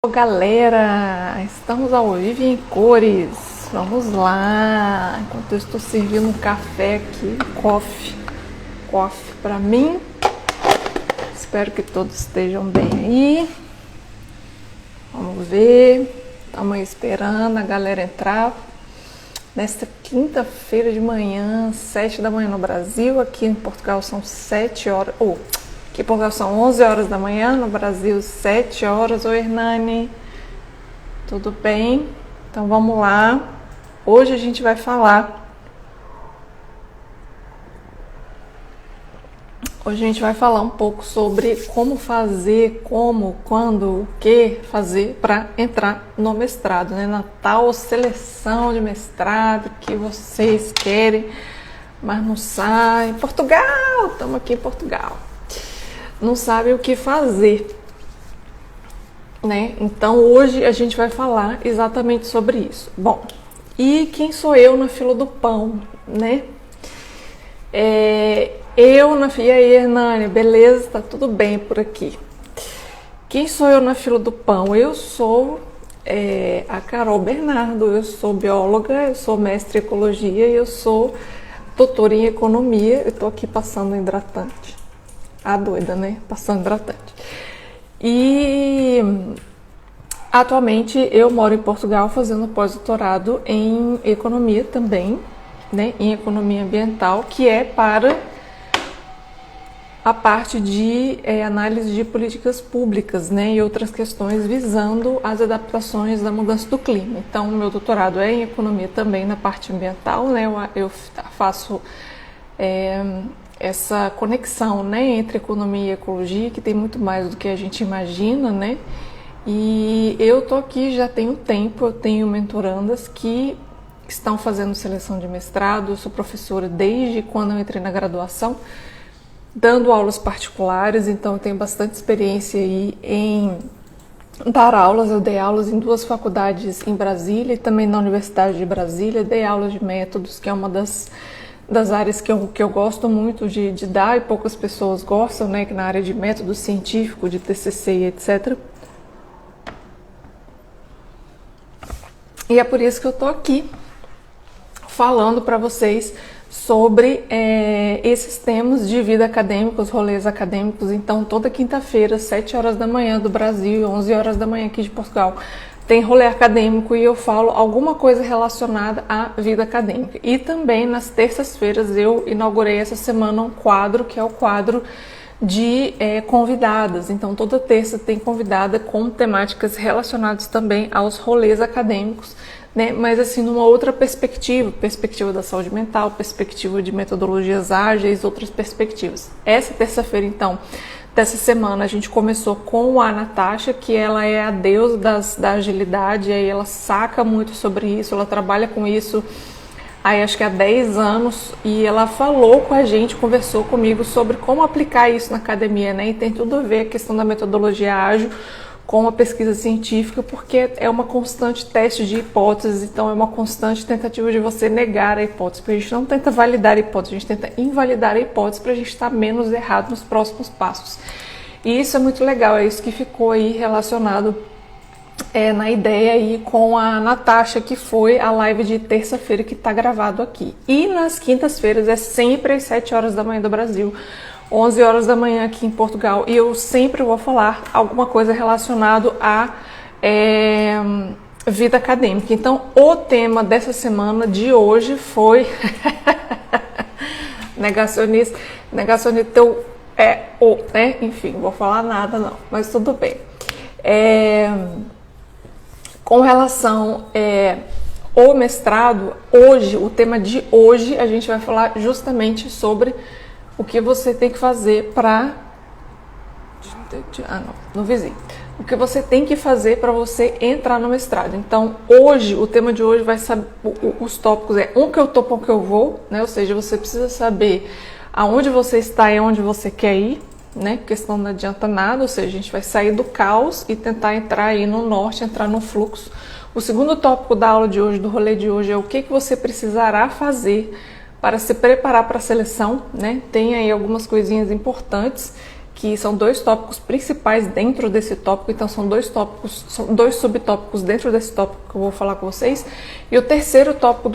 Galera, estamos ao vivo em cores. Vamos lá. Enquanto eu estou servindo um café aqui, coffee para mim. Espero que todos estejam bem aí. Vamos ver. Estamos aí esperando a galera entrar. Nesta quinta-feira de manhã, 7 da manhã no Brasil. Aqui em Portugal são 7 horas. Aqui em Portugal são 11 horas da manhã, no Brasil 7 horas. Oi, Hernani, tudo bem? Então vamos lá. Hoje a gente vai falar um pouco sobre como fazer, quando, o que fazer para entrar no mestrado, né? Na tal seleção de mestrado que vocês querem, mas não sabem. Portugal, estamos aqui em Portugal. Não sabe o que fazer, né? Então hoje a gente vai falar exatamente sobre isso. Bom, e quem sou eu na fila do pão, né? E aí, Hernani, beleza? Tá tudo bem por aqui. Quem sou eu na fila do pão? Eu sou a Carol Bernardo, eu sou bióloga, eu sou mestre em ecologia e eu sou doutora em economia. Eu tô aqui passando hidratante. A doida, né? Passando hidratante. E atualmente eu moro em Portugal fazendo pós-doutorado em economia também, né? Em economia ambiental, que é para a parte de análise de políticas públicas, né? E outras questões visando as adaptações da mudança do clima. Então, o meu doutorado é em economia também na parte ambiental, né? Eu faço essa conexão, né, entre economia e ecologia, que tem muito mais do que a gente imagina, né? E eu tô aqui já tem um tempo, eu tenho mentorandas que estão fazendo seleção de mestrado, eu sou professora desde quando eu entrei na graduação, dando aulas particulares, então eu tenho bastante experiência aí em dar aulas. Eu dei aulas em 2 faculdades em Brasília e também na Universidade de Brasília, dei aulas de métodos, que é uma das áreas que eu gosto muito de dar e poucas pessoas gostam, né, que na área de método científico, de TCC e etc. E é por isso que eu tô aqui falando para vocês sobre esses temas de vida acadêmica, os rolês acadêmicos. Então, toda quinta-feira, 7 horas da manhã do Brasil, 11 horas da manhã aqui de Portugal, tem rolê acadêmico e eu falo alguma coisa relacionada à vida acadêmica. E também nas terças-feiras eu inaugurei essa semana um quadro, que é o quadro de convidadas. Então toda terça tem convidada com temáticas relacionadas também aos rolês acadêmicos, né? Mas assim, numa outra perspectiva da saúde mental, perspectiva de metodologias ágeis, outras perspectivas. Essa terça-feira, então, dessa semana, a gente começou com a Natasha, que ela é a deusa da agilidade, aí ela saca muito sobre isso, ela trabalha com isso aí acho que há 10 anos, e ela falou com a gente, conversou comigo sobre como aplicar isso na academia, né? E tem tudo a ver a questão da metodologia ágil com a pesquisa científica, porque é uma constante teste de hipóteses, então é uma constante tentativa de você negar a hipótese, porque a gente não tenta validar a hipótese, a gente tenta invalidar a hipótese para a gente estar menos errado nos próximos passos. E isso é muito legal, é isso que ficou aí relacionado na ideia aí com a Natasha, que foi a live de terça-feira que está gravado aqui. E nas quintas-feiras é sempre às 7 horas da manhã do Brasil, 11 horas da manhã aqui em Portugal, e eu sempre vou falar alguma coisa relacionado à vida acadêmica. Então, o tema dessa semana de hoje foi negacionista, né? Enfim, não vou falar nada não, mas tudo bem. Com relação ao mestrado, hoje, o tema de hoje, a gente vai falar justamente sobre o que você tem que fazer para... no vizinho. O que você tem que fazer para você entrar no mestrado. Então, hoje, o tema de hoje vai saber... Os tópicos que eu tô, para o que eu vou, né? Ou seja, você precisa saber aonde você está e onde você quer ir, né? Porque senão não adianta nada, ou seja, a gente vai sair do caos e tentar entrar aí no norte, entrar no fluxo. O segundo tópico da aula de hoje, do rolê de hoje, é o que você precisará fazer para se preparar para a seleção, né? Tem aí algumas coisinhas importantes que são 2 tópicos principais dentro desse tópico, então são 2 tópicos, são 2 subtópicos dentro desse tópico que eu vou falar com vocês. E o terceiro tópico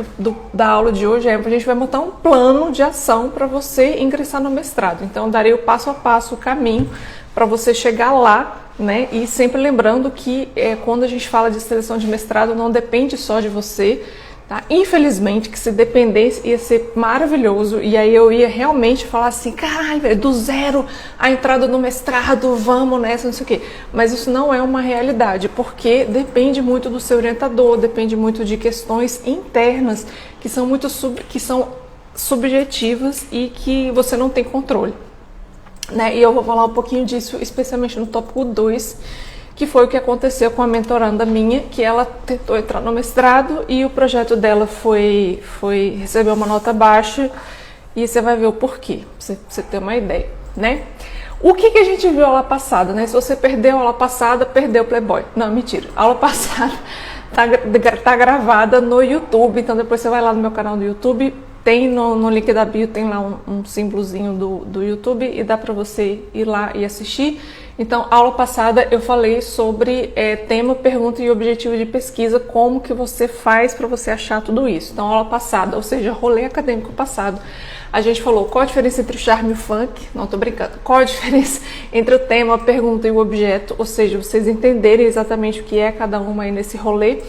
da aula de hoje a gente vai montar um plano de ação para você ingressar no mestrado. Então eu darei o passo a passo, o caminho para você chegar lá, né? E sempre lembrando que quando a gente fala de seleção de mestrado não depende só de você. Tá? Infelizmente, que se dependesse ia ser maravilhoso e aí eu ia realmente falar assim, caralho, do zero a entrada no mestrado, vamos nessa, não sei o quê. Mas isso não é uma realidade, porque depende muito do seu orientador, depende muito de questões internas que são muito subjetivas e que você não tem controle. Né? E eu vou falar um pouquinho disso, especialmente no tópico 2, que foi o que aconteceu com a mentoranda minha, que ela tentou entrar no mestrado e o projeto dela recebeu uma nota baixa e você vai ver o porquê, pra você ter uma ideia, né? O que a gente viu aula passada, né? Se você perdeu a aula passada, perdeu o Playboy. Não, mentira. A aula passada tá gravada no YouTube, então depois você vai lá no meu canal do YouTube, tem no link da bio, tem lá um símbolozinho do YouTube e dá para você ir lá e assistir. Então, aula passada eu falei sobre tema, pergunta e objetivo de pesquisa, como que você faz para você achar tudo isso. Então, aula passada, ou seja, rolê acadêmico passado, a gente falou qual a diferença entre o charme e o funk, não tô brincando, qual a diferença entre o tema, a pergunta e o objeto, ou seja, vocês entenderem exatamente o que é cada uma aí nesse rolê.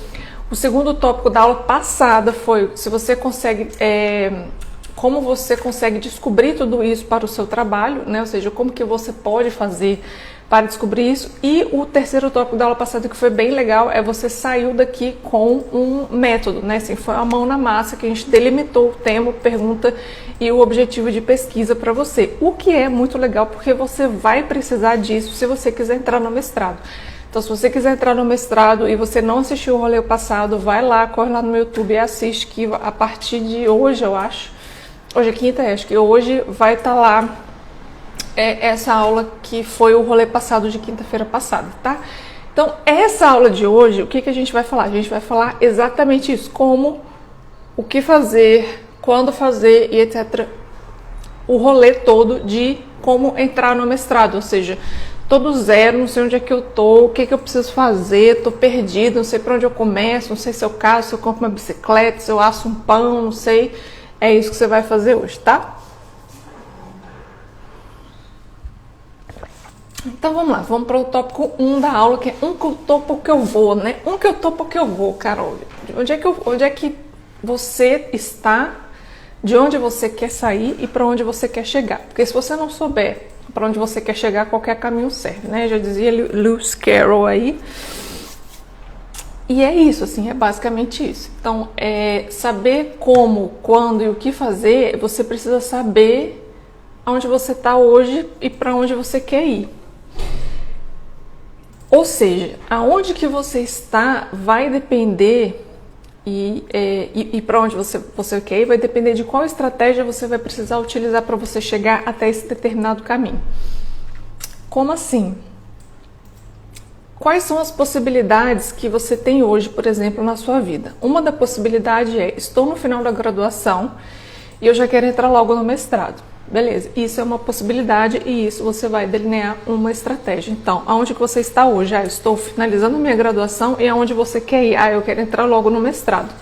O segundo tópico da aula passada foi se você consegue... como você consegue descobrir tudo isso para o seu trabalho, né? Ou seja, como que você pode fazer para descobrir isso. E o terceiro tópico da aula passada, que foi bem legal, é você saiu daqui com um método, né? Assim, foi a mão na massa que a gente delimitou o tema, pergunta e o objetivo de pesquisa para você. O que é muito legal, porque você vai precisar disso se você quiser entrar no mestrado. Então, se você quiser entrar no mestrado e você não assistiu o rolê passado, vai lá, corre lá no meu YouTube e assiste, que a partir de hoje, eu acho, hoje é quinta, acho que hoje vai estar lá essa aula que foi o rolê passado de quinta-feira passada, tá? Então, essa aula de hoje, o que a gente vai falar? A gente vai falar exatamente isso, como, o que fazer, quando fazer e etc. O rolê todo de como entrar no mestrado, ou seja, tô do zero, não sei onde é que eu tô, o que eu preciso fazer, tô perdido, não sei para onde eu começo, não sei se eu caso, se eu compro uma bicicleta, se eu asso um pão, não sei. É isso que você vai fazer hoje, tá? Então vamos lá, vamos para o tópico 1 da aula, que é um que eu tô porque eu vou, né? Um que eu tô porque eu vou, Carol. Onde é que você está, de onde você quer sair e para onde você quer chegar? Porque se você não souber para onde você quer chegar, qualquer caminho serve, né? Já dizia Lewis Carroll aí. E é isso, assim, é basicamente isso. Então, saber como, quando e o que fazer, você precisa saber onde você está hoje e para onde você quer ir. Ou seja, aonde que você está vai depender e para onde você quer ir, vai depender de qual estratégia você vai precisar utilizar para você chegar até esse determinado caminho. Como assim? Quais são as possibilidades que você tem hoje, por exemplo, na sua vida? Uma da possibilidade é, estou no final da graduação e eu já quero entrar logo no mestrado. Beleza, isso é uma possibilidade e isso você vai delinear uma estratégia. Então, aonde que você está hoje? Eu estou finalizando minha graduação e aonde você quer ir? Eu quero entrar logo no mestrado.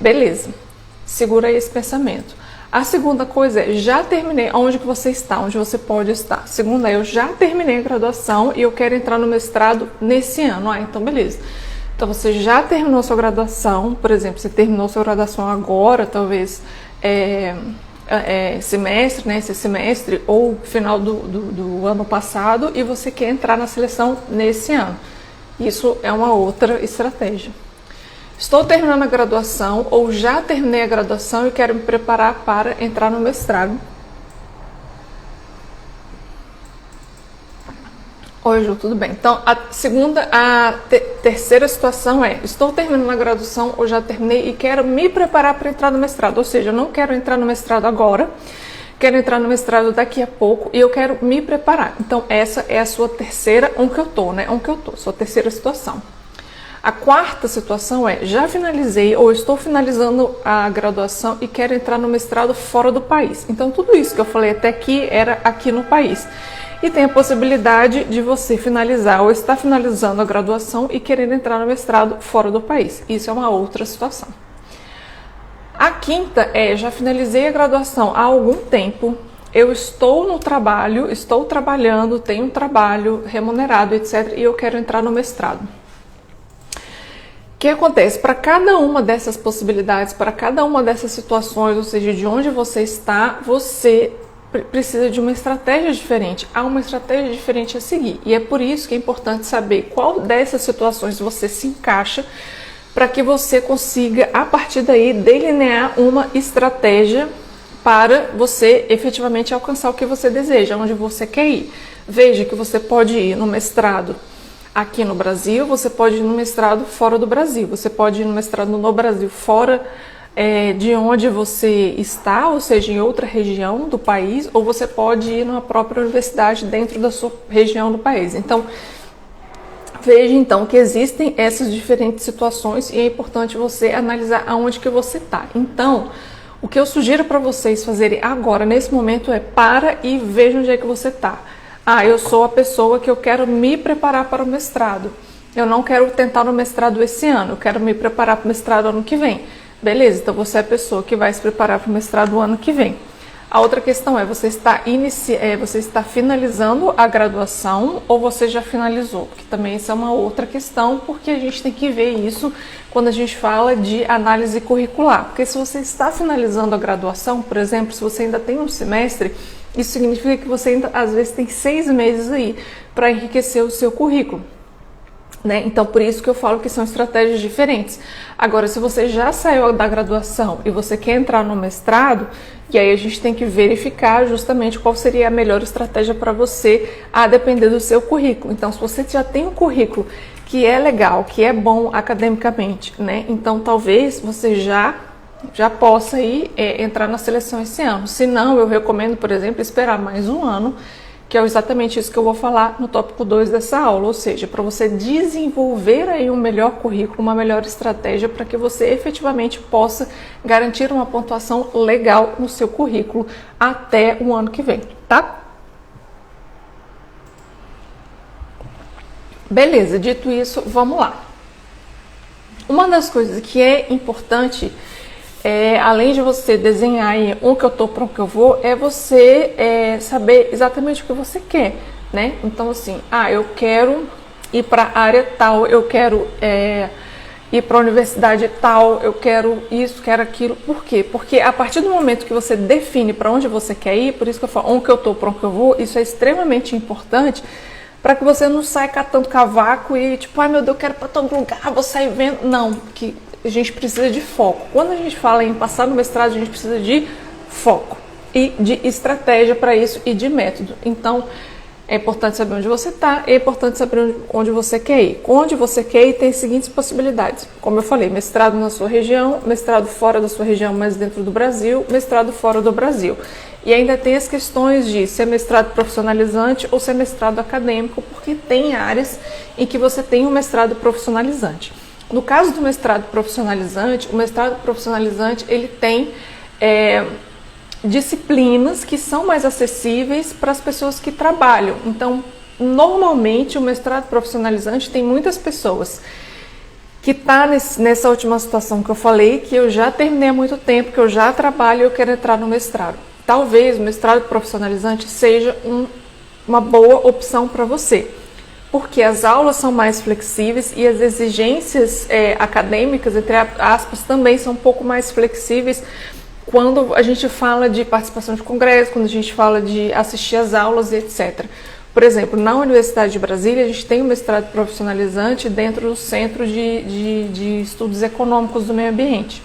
Beleza, segura aí esse pensamento. A segunda coisa é, já terminei, onde que você está, onde você pode estar. Segunda é, eu já terminei a graduação e eu quero entrar no mestrado nesse ano. Então beleza. Então você já terminou sua graduação, por exemplo, você terminou sua graduação agora, talvez semestre, né, esse semestre ou final do ano passado e você quer entrar na seleção nesse ano. Isso é uma outra estratégia. Estou terminando a graduação ou já terminei a graduação e quero me preparar para entrar no mestrado. Oi, Ju, tudo bem? Então, a terceira situação é, estou terminando a graduação ou já terminei e quero me preparar para entrar no mestrado. Ou seja, eu não quero entrar no mestrado agora, quero entrar no mestrado daqui a pouco e eu quero me preparar. Então, essa é a sua terceira, sua terceira situação. A quarta situação é, já finalizei ou estou finalizando a graduação e quero entrar no mestrado fora do país. Então, tudo isso que eu falei até aqui era aqui no país. E tem a possibilidade de você finalizar ou estar finalizando a graduação e querer entrar no mestrado fora do país. Isso é uma outra situação. A quinta é, já finalizei a graduação há algum tempo, eu estou no trabalho, estou trabalhando, tenho um trabalho remunerado, etc. e eu quero entrar no mestrado. O que acontece? Para cada uma dessas possibilidades, para cada uma dessas situações, ou seja, de onde você está, você precisa de uma estratégia diferente. Há uma estratégia diferente a seguir. E é por isso que é importante saber qual dessas situações você se encaixa, para que você consiga, a partir daí, delinear uma estratégia para você efetivamente alcançar o que você deseja, onde você quer ir. Veja que você pode ir no mestrado aqui no Brasil, você pode ir no mestrado fora do Brasil, você pode ir no mestrado no Brasil fora de onde você está, ou seja, em outra região do país, ou você pode ir numa própria universidade dentro da sua região do país. Então, veja então que existem essas diferentes situações e é importante você analisar aonde que você está. Então, o que eu sugiro para vocês fazerem agora, nesse momento, é para e veja onde é que você está. Ah, eu sou a pessoa que eu quero me preparar para o mestrado. Eu não quero tentar no mestrado esse ano, eu quero me preparar para o mestrado ano que vem. Beleza, então você é a pessoa que vai se preparar para o mestrado ano que vem. A outra questão é, você está finalizando a graduação ou você já finalizou? Porque também isso é uma outra questão, porque a gente tem que ver isso quando a gente fala de análise curricular. Porque se você está finalizando a graduação, por exemplo, se você ainda tem um semestre, isso significa que você ainda, às vezes, tem 6 meses aí para enriquecer o seu currículo. Né? Então, por isso que eu falo que são estratégias diferentes. Agora, se você já saiu da graduação e você quer entrar no mestrado, e aí a gente tem que verificar justamente qual seria a melhor estratégia para você, a depender do seu currículo. Então, se você já tem um currículo que é legal, que é bom academicamente, né? Então talvez você já possa ir entrar na seleção esse ano. Se não, eu recomendo, por exemplo, esperar mais um ano, que é exatamente isso que eu vou falar no tópico 2 dessa aula, ou seja, para você desenvolver aí um melhor currículo, uma melhor estratégia para que você efetivamente possa garantir uma pontuação legal no seu currículo até o ano que vem, tá? Beleza, dito isso, vamos lá. Uma das coisas que é importante, além de você desenhar aí um que eu tô para um que eu vou, é você saber exatamente o que você quer, né? Então assim, eu quero ir para a área tal, eu quero ir para a universidade tal, eu quero isso, quero aquilo. Por quê? Porque a partir do momento que você define para onde você quer ir, por isso que eu falo um que eu tô para um que eu vou, isso é extremamente importante, para que você não saia catando cavaco e tipo, ai meu Deus, eu quero ir para todo lugar, vou sair vendo. Não, que a gente precisa de foco. Quando a gente fala em passar no mestrado, a gente precisa de foco e de estratégia para isso e de método. Então, é importante saber onde você está, é importante saber onde você quer ir. Onde você quer ir tem as seguintes possibilidades. Como eu falei, mestrado na sua região, mestrado fora da sua região, mas dentro do Brasil, mestrado fora do Brasil. E ainda tem as questões de ser mestrado profissionalizante ou ser mestrado acadêmico, porque tem áreas em que você tem um mestrado profissionalizante. No caso do mestrado profissionalizante, o mestrado profissionalizante ele tem disciplinas que são mais acessíveis para as pessoas que trabalham. Então, normalmente, o mestrado profissionalizante tem muitas pessoas que tá nessa última situação que eu falei, que eu já terminei há muito tempo, que eu já trabalho e eu quero entrar no mestrado. Talvez o mestrado profissionalizante seja uma boa opção para você, porque as aulas são mais flexíveis e as exigências acadêmicas, entre aspas, também são um pouco mais flexíveis quando a gente fala de participação de congresso, quando a gente fala de assistir às aulas e etc. Por exemplo, na Universidade de Brasília, a gente tem um mestrado profissionalizante dentro do Centro de Estudos Econômicos do Meio Ambiente.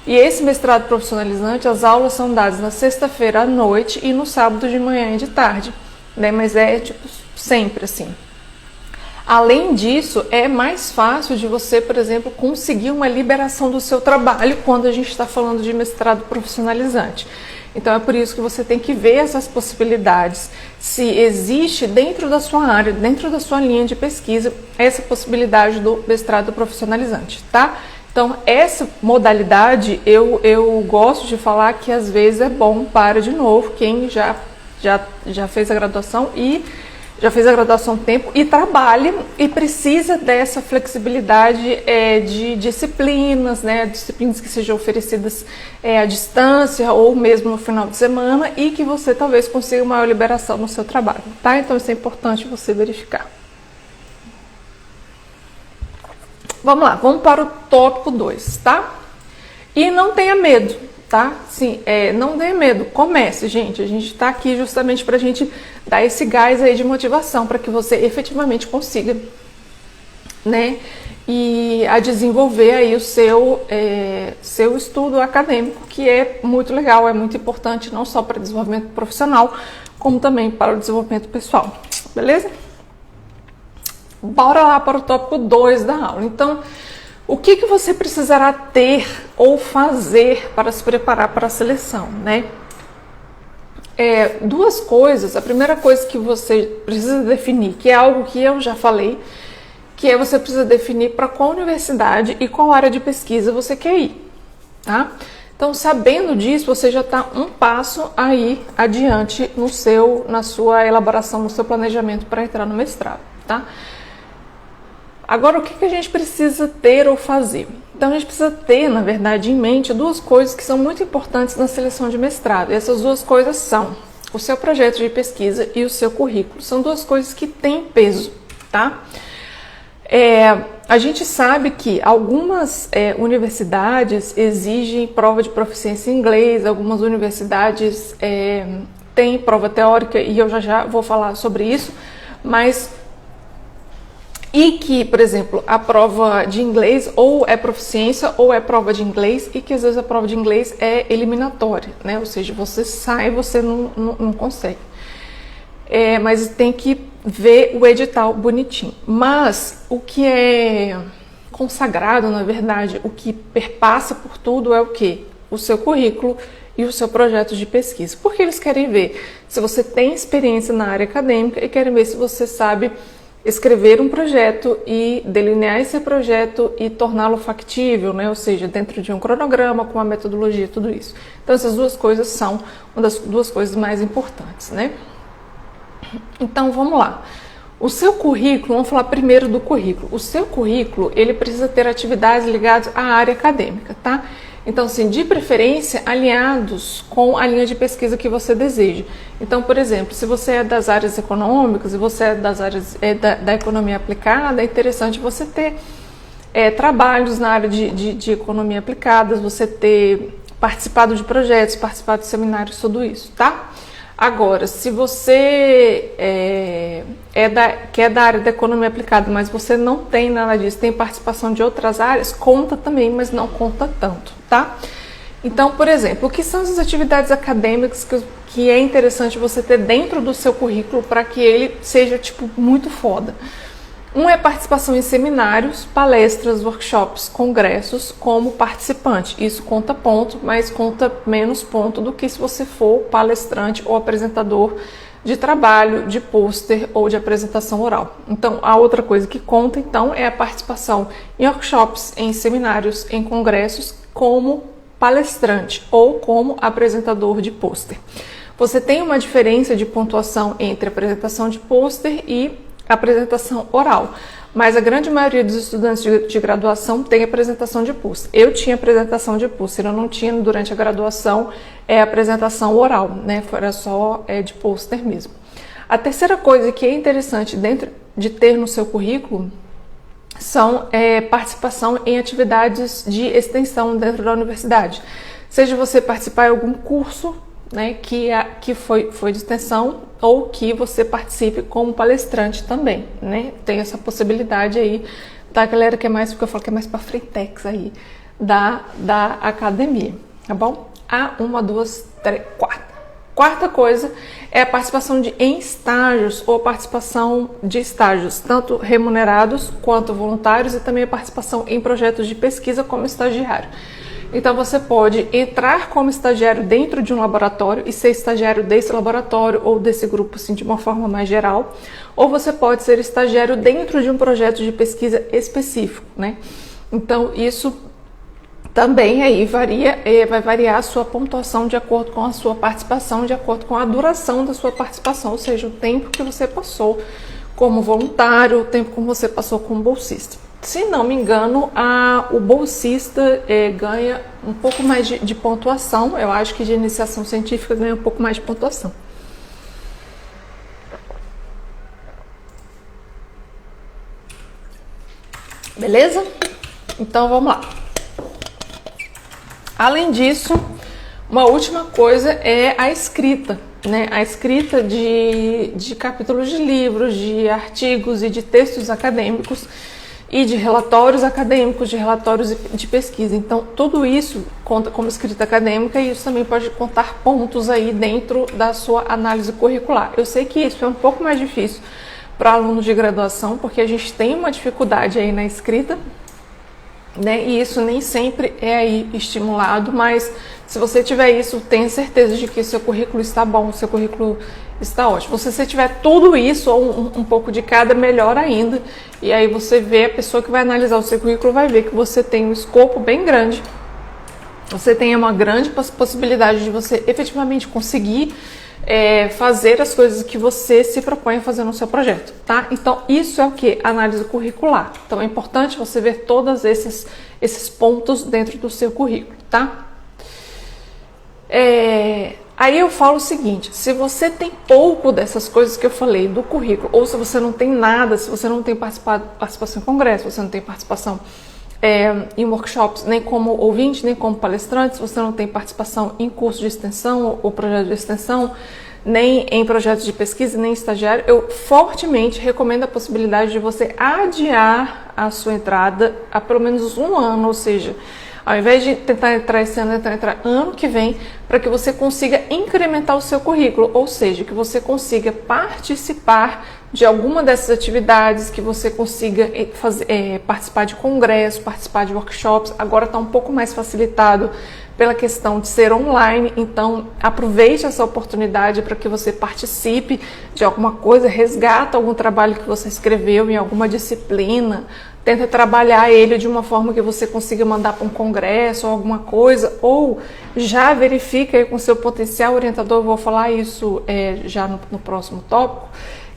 E esse mestrado profissionalizante, as aulas são dadas na sexta-feira à noite e no sábado de manhã e de tarde, né? Mas é tipo sempre assim. Além disso, é mais fácil de você, por exemplo, conseguir uma liberação do seu trabalho quando a gente está falando de mestrado profissionalizante. Então é por isso que você tem que ver essas possibilidades, se existe dentro da sua área, dentro da sua linha de pesquisa, essa possibilidade do mestrado profissionalizante, tá? Então essa modalidade eu gosto de falar que às vezes é bom para, de novo, quem já já fez a graduação e já fez a graduação há um tempo e trabalha e precisa dessa flexibilidade de disciplinas, né? Disciplinas que sejam oferecidas à distância ou mesmo no final de semana e que você talvez consiga maior liberação no seu trabalho, tá? Então isso é importante você verificar. Vamos lá, vamos para o tópico 2, tá? E não tenha medo, tá? Sim, não tenha medo, comece, gente. A gente está aqui justamente para a gente dar esse gás aí de motivação para que você efetivamente consiga, né? E a desenvolver aí o seu estudo acadêmico, que é muito legal, é muito importante, não só para o desenvolvimento profissional, como também para o desenvolvimento pessoal, beleza? Bora lá para o tópico 2 da aula. Então, o que você precisará ter ou fazer para se preparar para a seleção, né? Duas coisas. A primeira coisa que você precisa definir, que é algo que eu já falei, que é você precisa definir para qual universidade e qual área de pesquisa você quer ir, tá? Então, sabendo disso, você já está um passo aí adiante na sua elaboração, no seu planejamento para entrar no mestrado, tá? Agora, o que a gente precisa ter ou fazer? Então, a gente precisa ter, na verdade, em mente duas coisas que são muito importantes na seleção de mestrado. E essas duas coisas são o seu projeto de pesquisa e o seu currículo. São duas coisas que têm peso, tá? A gente sabe que algumas universidades exigem prova de proficiência em inglês, algumas universidades têm prova teórica, e eu já vou falar sobre isso, mas... E que, por exemplo, a prova de inglês ou é proficiência ou é prova de inglês, e que às vezes a prova de inglês é eliminatória, né? Ou seja, você sai e você não consegue. Mas tem que ver o edital bonitinho. Mas o que é consagrado, na verdade, o que perpassa por tudo é o quê? O seu currículo e o seu projeto de pesquisa. Porque eles querem ver se você tem experiência na área acadêmica e querem ver se você sabe escrever um projeto e delinear esse projeto e torná-lo factível, né? Ou seja, dentro de um cronograma, com uma metodologia, tudo isso. Então, essas duas coisas são uma das duas coisas mais importantes, né? Então, vamos lá. O seu currículo, vamos falar primeiro do currículo. O seu currículo, ele precisa ter atividades ligadas à área acadêmica, tá? Então, assim, de preferência, alinhados com a linha de pesquisa que você deseja. Então, por exemplo, se você é das áreas econômicas e você é das áreas da economia aplicada, é interessante você ter trabalhos na área de economia aplicada, você ter participado de projetos, participado de seminários, tudo isso, tá? Agora, se você que é da área da economia aplicada, mas você não tem nada disso, tem participação de outras áreas, conta também, mas não conta tanto, tá? Então, por exemplo, o que são as atividades acadêmicas que é interessante você ter dentro do seu currículo para que ele seja, tipo, muito foda? Um é participação em seminários, palestras, workshops, congressos como participante. Isso conta ponto, mas conta menos ponto do que se você for palestrante ou apresentador de trabalho, de pôster ou de apresentação oral. Então, a outra coisa que conta, então, é a participação em workshops, em seminários, em congressos como palestrante ou como apresentador de pôster. Você tem uma diferença de pontuação entre apresentação de pôster e apresentação oral, mas a grande maioria dos estudantes de graduação tem apresentação de pôster. Eu tinha apresentação de pôster, eu não tinha durante a graduação apresentação oral, né? Era só de pôster mesmo. A terceira coisa que é interessante dentro de ter no seu currículo são participação em atividades de extensão dentro da universidade. Seja você participar em algum curso, né, que foi de extensão, ou que você participe como palestrante também, né? Tem essa possibilidade aí da galera que é mais, porque eu falo que é mais para frentex aí, da academia, tá bom? Uma, duas, três, quatro. Quarta coisa é a participação em estágios ou participação de estágios, tanto remunerados quanto voluntários, e também a participação em projetos de pesquisa como estagiário. Então, você pode entrar como estagiário dentro de um laboratório e ser estagiário desse laboratório ou desse grupo, assim, de uma forma mais geral, ou você pode ser estagiário dentro de um projeto de pesquisa específico, né? Então, isso Também aí vai variar a sua pontuação de acordo com a sua participação, de acordo com a duração da sua participação, ou seja, o tempo que você passou como voluntário, o tempo que você passou como bolsista. Se não me engano, o bolsista ganha um pouco mais de pontuação. Eu acho que de iniciação científica ganha um pouco mais de pontuação. Beleza? Então vamos lá. Além disso, uma última coisa é a escrita, né? A escrita de capítulos de livros, de artigos e de textos acadêmicos e de relatórios acadêmicos, de relatórios de pesquisa. Então, tudo isso conta como escrita acadêmica e isso também pode contar pontos aí dentro da sua análise curricular. Eu sei que isso é um pouco mais difícil para alunos de graduação, porque a gente tem uma dificuldade aí na escrita, né? E isso nem sempre é aí estimulado, mas se você tiver isso, tenha certeza de que seu currículo está bom, seu currículo está ótimo. Se você tiver tudo isso ou um pouco de cada, melhor ainda. E aí você vê, a pessoa que vai analisar o seu currículo vai ver que você tem um escopo bem grande, você tem uma grande possibilidade de você efetivamente conseguir fazer as coisas que você se propõe a fazer no seu projeto, tá? Então, isso é o que? Análise curricular. Então, é importante você ver todos esses pontos dentro do seu currículo, tá? Aí eu falo o seguinte, se você tem pouco dessas coisas que eu falei do currículo, ou se você não tem nada, se você não tem participação em congresso, você não tem participação em workshops, nem como ouvinte, nem como palestrante, se você não tem participação em curso de extensão ou projeto de extensão, nem em projetos de pesquisa, nem estagiário, eu fortemente recomendo a possibilidade de você adiar a sua entrada a pelo menos um ano, ou seja, ao invés de tentar entrar esse ano, tentar entrar ano que vem, para que você consiga incrementar o seu currículo, ou seja, que você consiga participar de alguma dessas atividades, que você consiga participar de congressos, participar de workshops. Agora está um pouco mais facilitado pela questão de ser online, então aproveite essa oportunidade para que você participe de alguma coisa, resgata algum trabalho que você escreveu em alguma disciplina, tenta trabalhar ele de uma forma que você consiga mandar para um congresso ou alguma coisa, ou já verifica aí com seu potencial orientador, eu vou falar isso já no próximo tópico,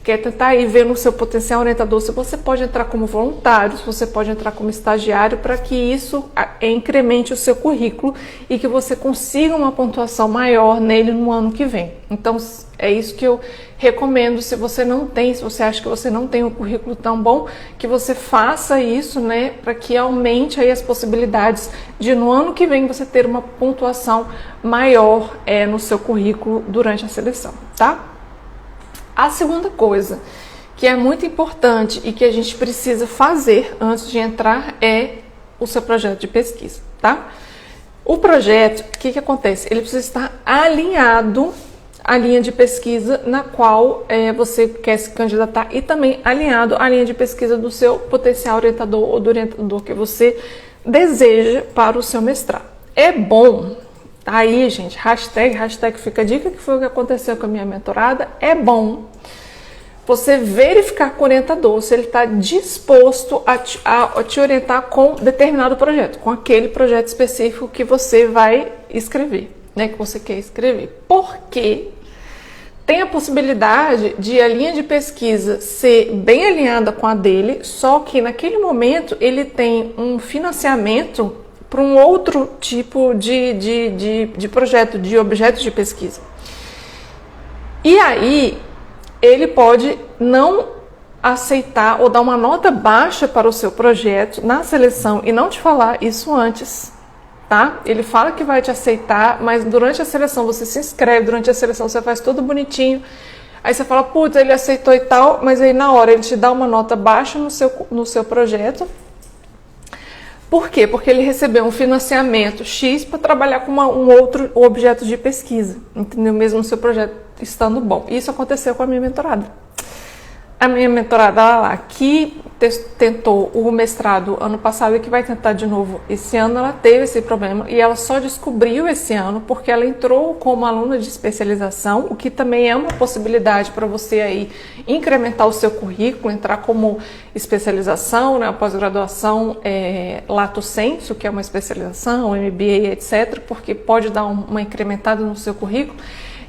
que é tentar aí ver no seu potencial orientador se você pode entrar como voluntário, se você pode entrar como estagiário, para que isso incremente o seu currículo e que você consiga uma pontuação maior nele no ano que vem. Então, é isso que eu recomendo. Se você não tem, se você acha que você não tem um currículo tão bom, que você faça isso, né, para que aumente aí as possibilidades de no ano que vem você ter uma pontuação maior no seu currículo durante a seleção, tá? A segunda coisa que é muito importante e que a gente precisa fazer antes de entrar é o seu projeto de pesquisa, tá? O projeto, o que acontece? Ele precisa estar alinhado à linha de pesquisa na qual você quer se candidatar e também alinhado à linha de pesquisa do seu potencial orientador ou do orientador que você deseja para o seu mestrado. É bom, tá aí, gente, hashtag fica a dica, que foi o que aconteceu com a minha mentorada, é bom você verificar com o orientador se ele está disposto a te orientar com determinado projeto, com aquele projeto específico que você vai escrever, né, que você quer escrever. Porque tem a possibilidade de a linha de pesquisa ser bem alinhada com a dele, só que naquele momento ele tem um financiamento para um outro tipo de projeto, de objeto de pesquisa. E aí ele pode não aceitar ou dar uma nota baixa para o seu projeto na seleção e não te falar isso antes, tá? Ele fala que vai te aceitar, mas durante a seleção você se inscreve, durante a seleção você faz tudo bonitinho, aí você fala, putz, ele aceitou e tal, mas aí na hora ele te dá uma nota baixa no seu projeto. Por quê? Porque ele recebeu um financiamento X para trabalhar com um outro objeto de pesquisa, entendeu? Mesmo o seu projeto estando bom. Isso aconteceu com a minha mentorada. a minha mentorada lá, que tentou o mestrado ano passado e que vai tentar de novo esse ano, ela teve esse problema e ela só descobriu esse ano porque ela entrou como aluna de especialização, o que também é uma possibilidade para você aí incrementar o seu currículo, entrar como especialização, né, a pós-graduação lato sensu, que é uma especialização, MBA, etc., porque pode dar uma incrementada no seu currículo.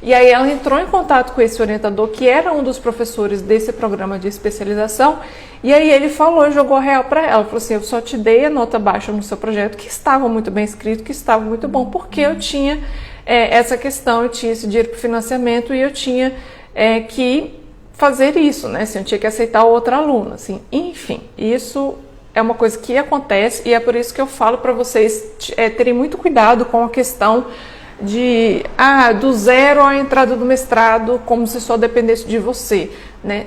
E aí ela entrou em contato com esse orientador, que era um dos professores desse programa de especialização, e aí ele falou, jogou a real para ela, falou assim, eu só te dei a nota baixa no seu projeto, que estava muito bem escrito, que estava muito bom, porque eu tinha essa questão, eu tinha esse dinheiro para financiamento e eu tinha que fazer isso, né, assim, eu tinha que aceitar outra aluna, assim, enfim, isso é uma coisa que acontece e é por isso que eu falo para vocês terem muito cuidado com a questão do zero à entrada do mestrado, como se só dependesse de você, né?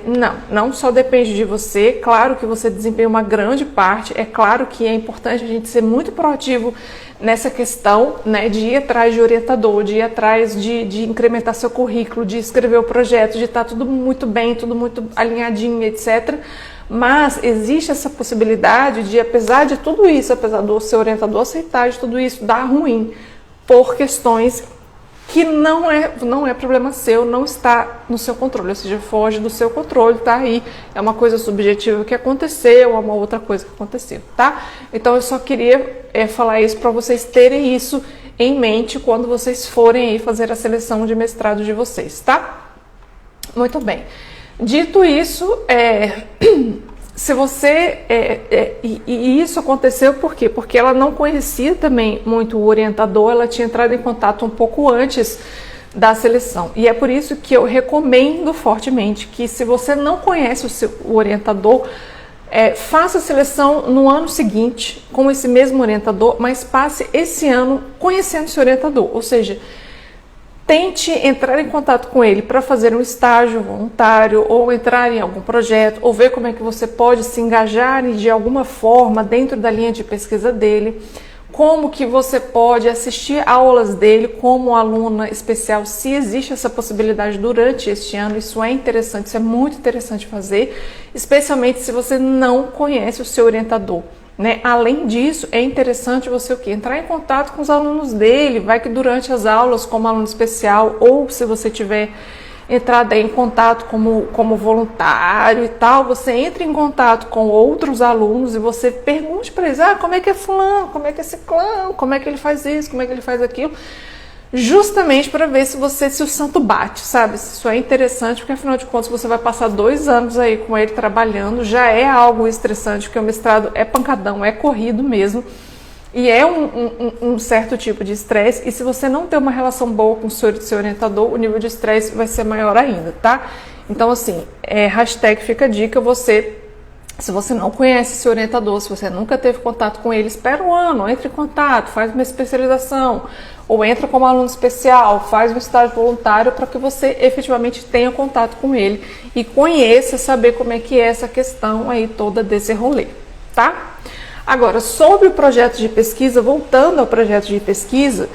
Não só depende de você, claro que você desempenha uma grande parte, é claro que é importante a gente ser muito proativo nessa questão, né, de ir atrás de orientador, de ir atrás de incrementar seu currículo, de escrever o projeto, de estar tudo muito bem, tudo muito alinhadinho, etc., mas existe essa possibilidade de, apesar de tudo isso, apesar do seu orientador aceitar de tudo isso, dar ruim, por questões que não é problema seu, não está no seu controle, ou seja, foge do seu controle, tá aí, é uma coisa subjetiva que aconteceu, é uma outra coisa que aconteceu, tá? Então eu só queria falar isso para vocês terem isso em mente quando vocês forem aí fazer a seleção de mestrado de vocês, tá? Muito bem. Dito isso, se você e isso aconteceu por quê? Porque ela não conhecia também muito o orientador, ela tinha entrado em contato um pouco antes da seleção. E é por isso que eu recomendo fortemente que, se você não conhece o orientador, faça a seleção no ano seguinte com esse mesmo orientador, mas passe esse ano conhecendo esse orientador, ou seja, tente entrar em contato com ele para fazer um estágio voluntário ou entrar em algum projeto ou ver como é que você pode se engajar de alguma forma dentro da linha de pesquisa dele, como que você pode assistir aulas dele como aluna especial, se existe essa possibilidade durante este ano. Isso é interessante, isso é muito interessante fazer, especialmente se você não conhece o seu orientador, né? Além disso, é interessante você entrar em contato com os alunos dele, vai que durante as aulas como aluno especial, ou se você tiver entrado em contato como voluntário e tal, você entra em contato com outros alunos e você pergunte para eles, como é que é fulano, como é que é ciclano, como é que ele faz isso, como é que ele faz aquilo, justamente para ver se o santo bate, sabe? Isso é interessante, porque afinal de contas você vai passar 2 anos aí com ele trabalhando, já é algo estressante, porque o mestrado é pancadão, é corrido mesmo, e é um certo tipo de estresse, e se você não ter uma relação boa com o seu orientador, o nível de estresse vai ser maior ainda, tá? Então, assim, hashtag fica a dica, se você não conhece seu orientador, se você nunca teve contato com ele, espera um ano, entre em contato, faz uma especialização, ou entra como aluno especial, faz um estágio voluntário para que você efetivamente tenha contato com ele e conheça, saber como é que é essa questão aí toda desse rolê, tá? Agora, sobre o projeto de pesquisa, voltando ao projeto de pesquisa,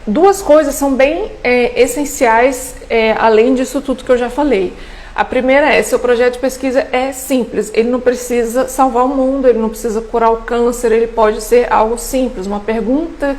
2 coisas são bem essenciais, além disso tudo que eu já falei. A primeira seu projeto de pesquisa é simples, ele não precisa salvar o mundo, ele não precisa curar o câncer, ele pode ser algo simples, uma pergunta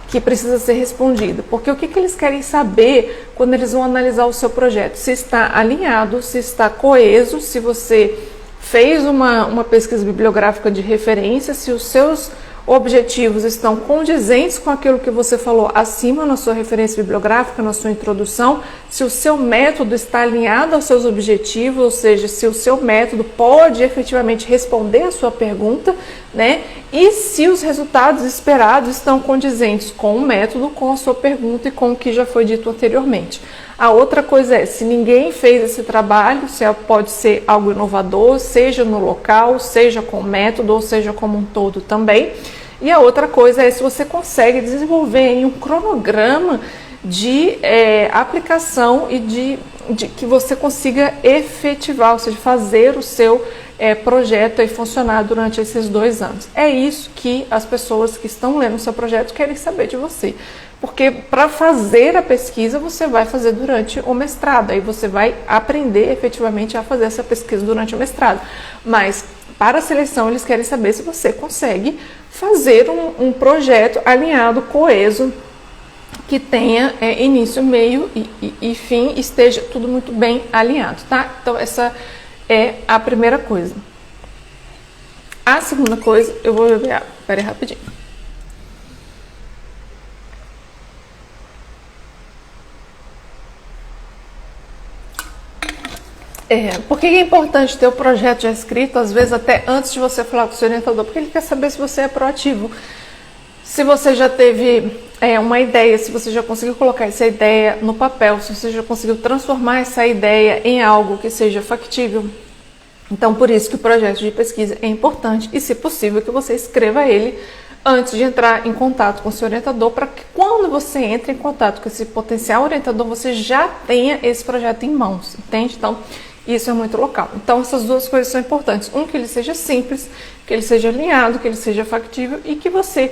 que precisa ser respondida. Porque o que eles querem saber quando eles vão analisar o seu projeto? Se está alinhado, se está coeso, se você fez uma pesquisa bibliográfica de referência, se os seus objetivos estão condizentes com aquilo que você falou acima na sua referência bibliográfica, na sua introdução, se o seu método está alinhado aos seus objetivos, ou seja, se o seu método pode efetivamente responder a sua pergunta, né? E se os resultados esperados estão condizentes com o método, com a sua pergunta e com o que já foi dito anteriormente. A outra coisa se ninguém fez esse trabalho, se pode ser algo inovador, seja no local, seja com o método, ou seja como um todo também. E a outra coisa se você consegue desenvolver um cronograma de aplicação e de que você consiga efetivar, ou seja, fazer o seu projeto aí funcionar durante esses 2 anos. É isso que as pessoas que estão lendo o seu projeto querem saber de você. Porque para fazer a pesquisa você vai fazer durante o mestrado, aí você vai aprender efetivamente a fazer essa pesquisa durante o mestrado. Mas para a seleção eles querem saber se você consegue fazer um projeto alinhado, coeso, que tenha início, meio e fim, esteja tudo muito bem alinhado, tá? Então essa é a primeira coisa. A segunda coisa, eu vou beber água, espera aí rapidinho. Por que é importante ter o projeto já escrito, às vezes até antes de você falar com o seu orientador? Porque ele quer saber se você é proativo. Se você já teve uma ideia, se você já conseguiu colocar essa ideia no papel, se você já conseguiu transformar essa ideia em algo que seja factível. Então, por isso que o projeto de pesquisa é importante e, se possível, que você escreva ele antes de entrar em contato com o seu orientador, para que quando você entre em contato com esse potencial orientador, você já tenha esse projeto em mãos, entende? Então, isso é muito local. Então, essas duas coisas são importantes. Que ele seja simples, que ele seja alinhado, que ele seja factível e que você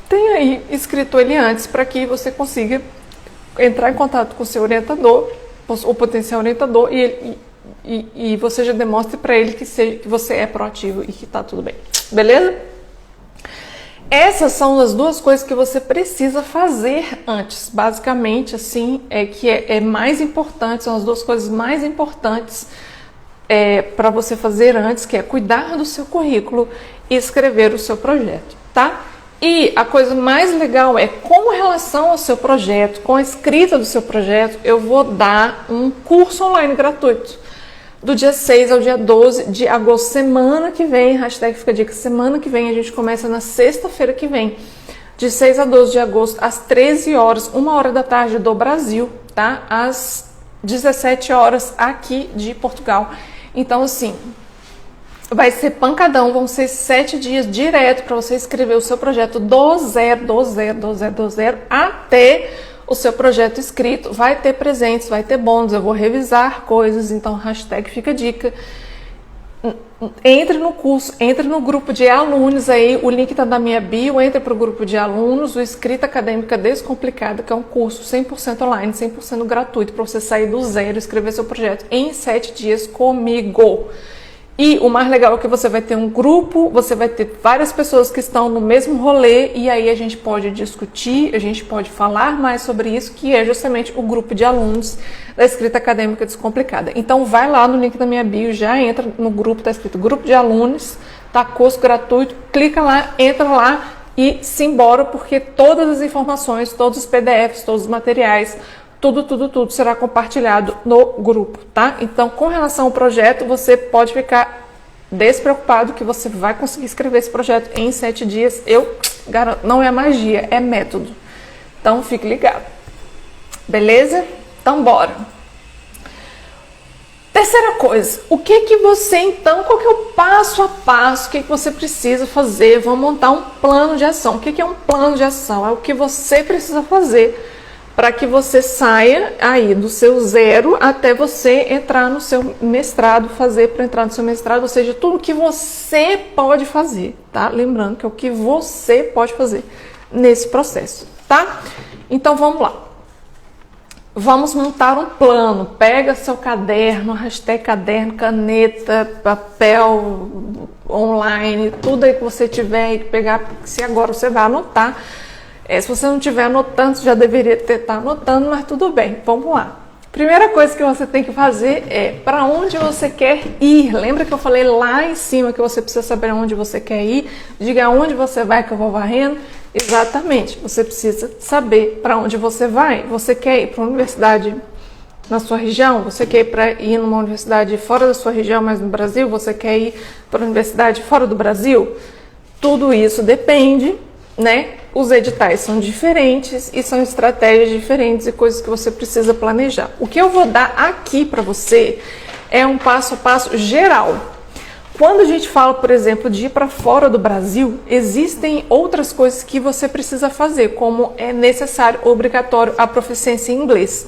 tenha aí escrito ele antes, para que você consiga entrar em contato com o seu orientador, o potencial orientador, e você já demonstre para ele que você é proativo e que está tudo bem. Beleza? Essas são as duas coisas que você precisa fazer antes. Basicamente, assim, é mais importante, são as duas coisas mais importantes para você fazer antes, que é cuidar do seu currículo e escrever o seu projeto, tá? E a coisa mais legal é, com relação ao seu projeto, com a escrita do seu projeto, eu vou dar um curso online gratuito. Do dia 6 ao dia 12 de agosto, semana que vem, hashtag Fica a Dica, semana que vem, a gente começa na sexta-feira que vem, de 6 a 12 de agosto, às 13 horas, 1h da tarde do Brasil, tá? Às 17 horas aqui de Portugal. Então, assim, vai ser pancadão, vão ser 7 dias direto para você escrever o seu projeto do zero, até o seu projeto escrito. Vai ter presentes, vai ter bônus, eu vou revisar coisas, então hashtag Fica a Dica. Entre no curso, entre no grupo de alunos aí, o link tá na minha bio, entre para o grupo de alunos, o Escrita Acadêmica Descomplicada, que é um curso 100% online, 100% gratuito, para você sair do zero e escrever seu projeto em 7 dias comigo. E o mais legal é que você vai ter um grupo, você vai ter várias pessoas que estão no mesmo rolê, e aí a gente pode discutir, a gente pode falar mais sobre isso, que é justamente o grupo de alunos da Escrita Acadêmica Descomplicada. Então vai lá no link da minha bio, já entra no grupo, tá escrito grupo de alunos, tá, curso gratuito, clica lá, entra lá e simbora, porque todas as informações, todos os PDFs, todos os materiais, tudo será compartilhado no grupo, tá? Então, com relação ao projeto, você pode ficar despreocupado que você vai conseguir escrever esse projeto em 7 dias. Eu garanto, não é magia, é método. Então, fique ligado. Beleza? Então, bora. Terceira coisa, o que que você então, qual que é o passo a passo, o que que você precisa fazer? Vamos montar um plano de ação. O que que é um plano de ação? É o que você precisa fazer para que você saia aí do seu zero até você entrar no seu mestrado, fazer para entrar no seu mestrado, ou seja, tudo que você pode fazer, tá? Lembrando que é o que você pode fazer nesse processo, tá? Então vamos lá. Vamos montar um plano. Pega seu caderno, hashtag caderno, caneta, papel, online, tudo aí que você tiver aí que pegar, se agora você vai anotar. Se você não estiver anotando, você já deveria estar anotando, mas tudo bem, vamos lá. Primeira coisa que você tem que fazer é para onde você quer ir. Lembra que eu falei lá em cima que você precisa saber onde você quer ir? Diga aonde você vai que eu vou varrendo. Exatamente, você precisa saber para onde você vai. Você quer ir para uma universidade na sua região? Você quer ir numa universidade fora da sua região, mas no Brasil? Você quer ir para uma universidade fora do Brasil? Tudo isso depende, né? Os editais são diferentes e são estratégias diferentes e coisas que você precisa planejar. O que eu vou dar aqui para você é um passo a passo geral. Quando a gente fala, por exemplo, de ir para fora do Brasil, existem outras coisas que você precisa fazer, como é necessário, obrigatório, a proficiência em inglês.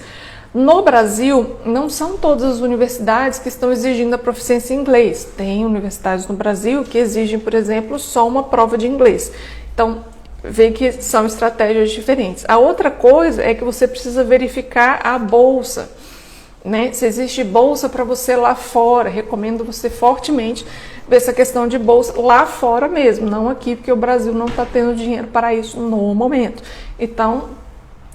No Brasil, não são todas as universidades que estão exigindo a proficiência em inglês. Tem universidades no Brasil que exigem, por exemplo, só uma prova de inglês. Então, ver que são estratégias diferentes. A outra coisa é que você precisa verificar a bolsa, né? Se existe bolsa para você lá fora. Recomendo você fortemente ver essa questão de bolsa lá fora mesmo, não aqui, porque o Brasil não está tendo dinheiro para isso no momento. Então,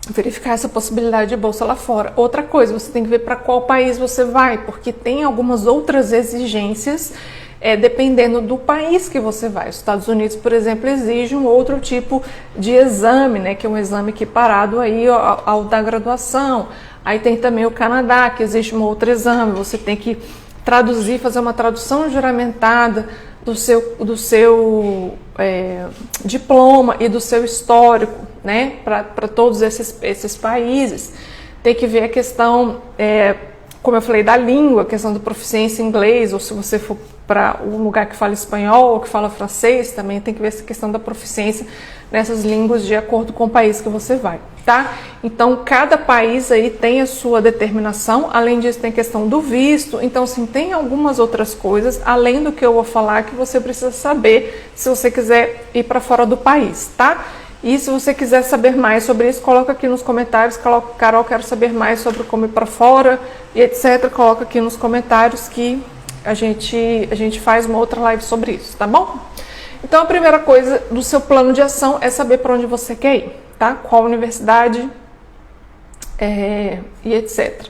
verificar essa possibilidade de bolsa lá fora. Outra coisa, você tem que ver para qual país você vai, porque tem algumas outras exigências dependendo do país que você vai. Os Estados Unidos, por exemplo, exige um outro tipo de exame, né, que é um exame equiparado aí ao da graduação. Aí tem também o Canadá, que existe um outro exame, você tem que traduzir, fazer uma tradução juramentada do seu diploma e do seu histórico, né, para todos esses países. Tem que ver a questão, como eu falei, da língua, a questão da proficiência em inglês, ou se você for para um lugar que fala espanhol ou que fala francês, também tem que ver essa questão da proficiência nessas línguas de acordo com o país que você vai, tá? Então, cada país aí tem a sua determinação, além disso tem a questão do visto, então, sim, tem algumas outras coisas, além do que eu vou falar, que você precisa saber se você quiser ir para fora do país, tá? E se você quiser saber mais sobre isso, coloca aqui nos comentários, Carol, quero saber mais sobre como ir para fora e etc, coloca aqui nos comentários que a gente faz uma outra live sobre isso, tá bom? Então, a primeira coisa do seu plano de ação é saber para onde você quer ir, tá? Qual universidade e etc.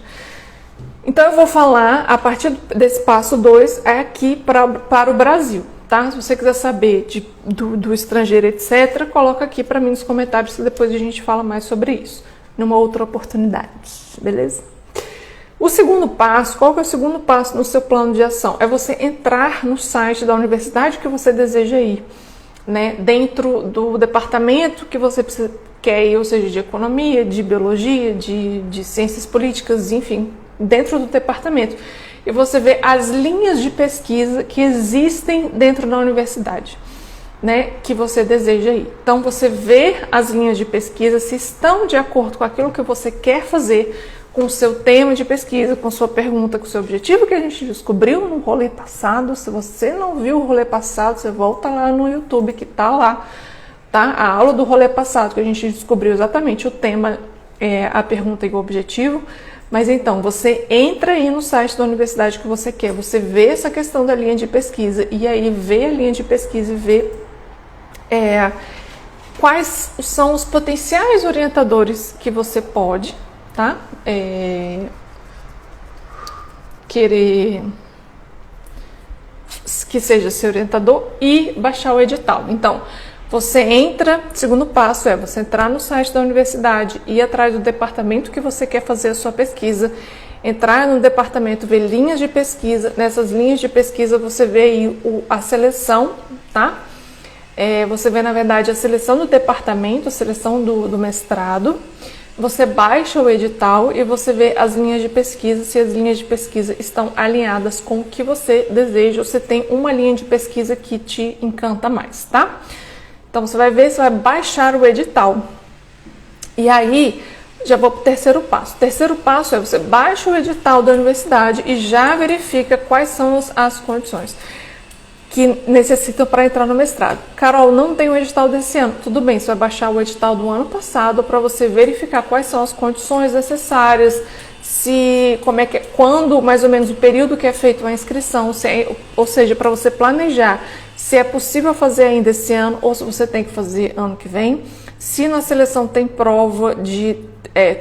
Então, eu vou falar, a partir desse passo 2, aqui para o Brasil, tá? Se você quiser saber do estrangeiro, etc., coloca aqui para mim nos comentários, que depois a gente fala mais sobre isso, numa outra oportunidade, beleza? O segundo passo, qual que é o segundo passo no seu plano de ação? É você entrar no site da universidade que você deseja ir, né? Dentro do departamento que você quer ir, ou seja, de economia, de biologia, de ciências políticas, enfim, dentro do departamento. E você vê as linhas de pesquisa que existem dentro da universidade, né, que você deseja ir. Então, você vê as linhas de pesquisa se estão de acordo com aquilo que você quer fazer, com o seu tema de pesquisa, com sua pergunta, com o seu objetivo, que a gente descobriu no rolê passado. Se você não viu o rolê passado, você volta lá no YouTube, que tá lá, tá? A aula do rolê passado, que a gente descobriu exatamente o tema, a pergunta e o objetivo. Mas então, você entra aí no site da universidade que você quer, você vê essa questão da linha de pesquisa, e aí vê a linha de pesquisa e vê quais são os potenciais orientadores que você pode, tá? Querer que seja seu orientador e baixar o edital. Então, você entra, segundo passo é você entrar no site da universidade, ir atrás do departamento que você quer fazer a sua pesquisa, entrar no departamento, ver linhas de pesquisa, nessas linhas de pesquisa você vê aí a seleção, tá? Você vê, na verdade, a seleção do departamento, a seleção do mestrado, você baixa o edital e você vê as linhas de pesquisa, se as linhas de pesquisa estão alinhadas com o que você deseja, ou se tem uma linha de pesquisa que te encanta mais, tá? Então, você vai ver, você vai baixar o edital. E aí, já vou para o terceiro passo. O terceiro passo é você baixa o edital da universidade e já verifica quais são as condições que necessitam para entrar no mestrado. Carol, não tem o edital desse ano. Tudo bem, você vai baixar o edital do ano passado para você verificar quais são as condições necessárias, quando mais ou menos o período que é feito a inscrição, ou seja, para você planejar se é possível fazer ainda esse ano ou se você tem que fazer ano que vem. Se na seleção tem prova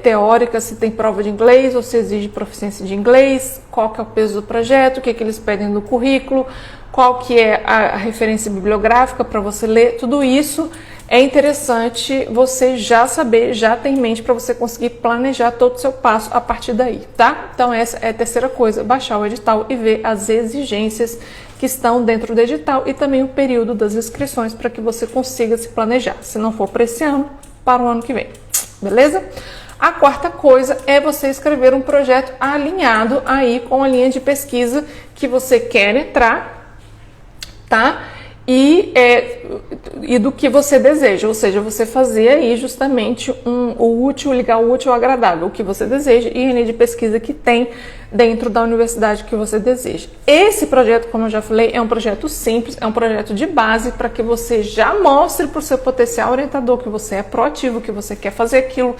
teórica, se tem prova de inglês ou se exige proficiência de inglês, qual que é o peso do projeto, o que eles pedem no currículo, qual que é a referência bibliográfica para você ler. Tudo isso é interessante você já saber, já ter em mente para você conseguir planejar todo o seu passo a partir daí, tá? Então essa é a terceira coisa, baixar o edital e ver as exigências que estão dentro do edital e também o período das inscrições para que você consiga se planejar. Se não for para esse ano, para o ano que vem, beleza? A quarta coisa é você escrever um projeto alinhado aí com a linha de pesquisa que você quer entrar, tá? e do que você deseja, ou seja, você fazer aí justamente o útil, ligar o útil ao agradável, o que você deseja e a linha de pesquisa que tem dentro da universidade que você deseja. Esse projeto, como eu já falei, é um projeto simples, é um projeto de base para que você já mostre para o seu potencial orientador que você é proativo, que você quer fazer aquilo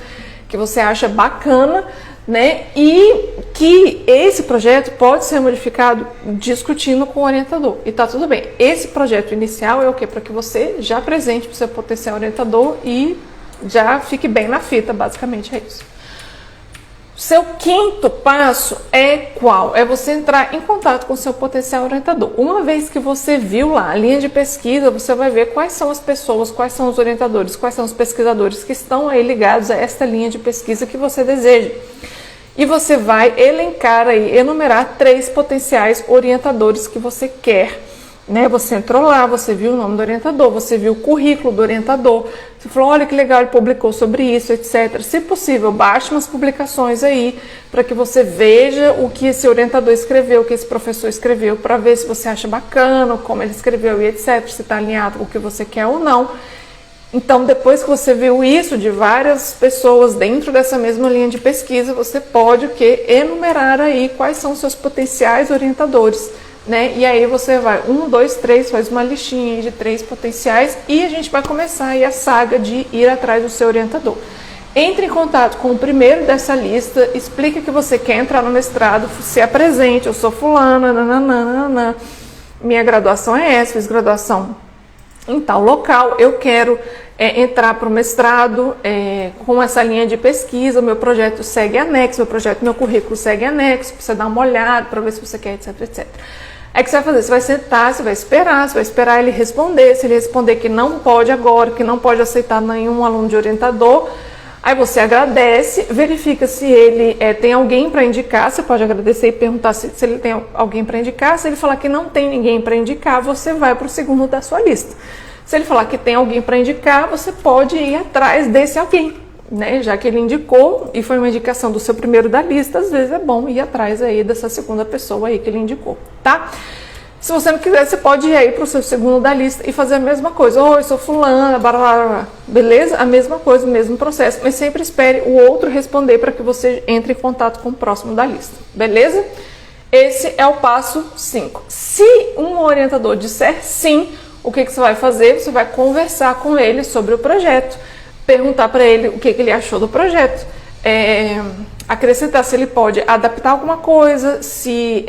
que você acha bacana, né? E que esse projeto pode ser modificado discutindo com o orientador. E tá tudo bem. Esse projeto inicial é o quê? Para que você já apresente para o seu potencial orientador e já fique bem na fita, basicamente é isso. Seu quinto passo é qual? É você entrar em contato com o seu potencial orientador. Uma vez que você viu lá a linha de pesquisa, você vai ver quais são as pessoas, quais são os orientadores, quais são os pesquisadores que estão aí ligados a esta linha de pesquisa que você deseja. E você vai elencar aí, enumerar 3 potenciais orientadores que você quer. Né? Você entrou lá, você viu o nome do orientador, você viu o currículo do orientador, você falou, olha que legal, ele publicou sobre isso, etc. Se possível, baixe umas publicações aí, para que você veja o que esse orientador escreveu, o que esse professor escreveu, para ver se você acha bacana, como ele escreveu e etc, se está alinhado com o que você quer ou não. Então, depois que você viu isso de várias pessoas dentro dessa mesma linha de pesquisa, você pode o quê? Enumerar aí quais são os seus potenciais orientadores. Né? E aí você vai 1, 2, 3, faz uma listinha de 3 potenciais e a gente vai começar aí a saga de ir atrás do seu orientador. Entre em contato com o primeiro dessa lista, explica que você quer entrar no mestrado, se apresente, eu sou fulana, nananana, minha graduação é essa, fiz graduação em tal local, eu quero entrar para o mestrado com essa linha de pesquisa, meu projeto segue anexo, meu currículo segue anexo, para você dar uma olhada, para ver se você quer, etc, etc. Aí o que você vai fazer? Você vai sentar, você vai esperar ele responder. Se ele responder que não pode agora, que não pode aceitar nenhum aluno de orientador, aí você agradece, verifica se ele tem alguém para indicar, você pode agradecer e perguntar se ele tem alguém para indicar. Se ele falar que não tem ninguém para indicar, você vai para o segundo da sua lista. Se ele falar que tem alguém para indicar, você pode ir atrás desse alguém. Né? Já que ele indicou e foi uma indicação do seu primeiro da lista, às vezes é bom ir atrás aí dessa segunda pessoa aí que ele indicou, tá? Se você não quiser, você pode ir aí para o seu segundo da lista e fazer a mesma coisa. Oi, sou fulana, barará, beleza? A mesma coisa, o mesmo processo, mas sempre espere o outro responder para que você entre em contato com o próximo da lista, beleza? Esse é o passo 5. Se um orientador disser sim, o que você vai fazer? Você vai conversar com ele sobre o projeto, perguntar para ele o que ele achou do projeto, acrescentar se ele pode adaptar alguma coisa, se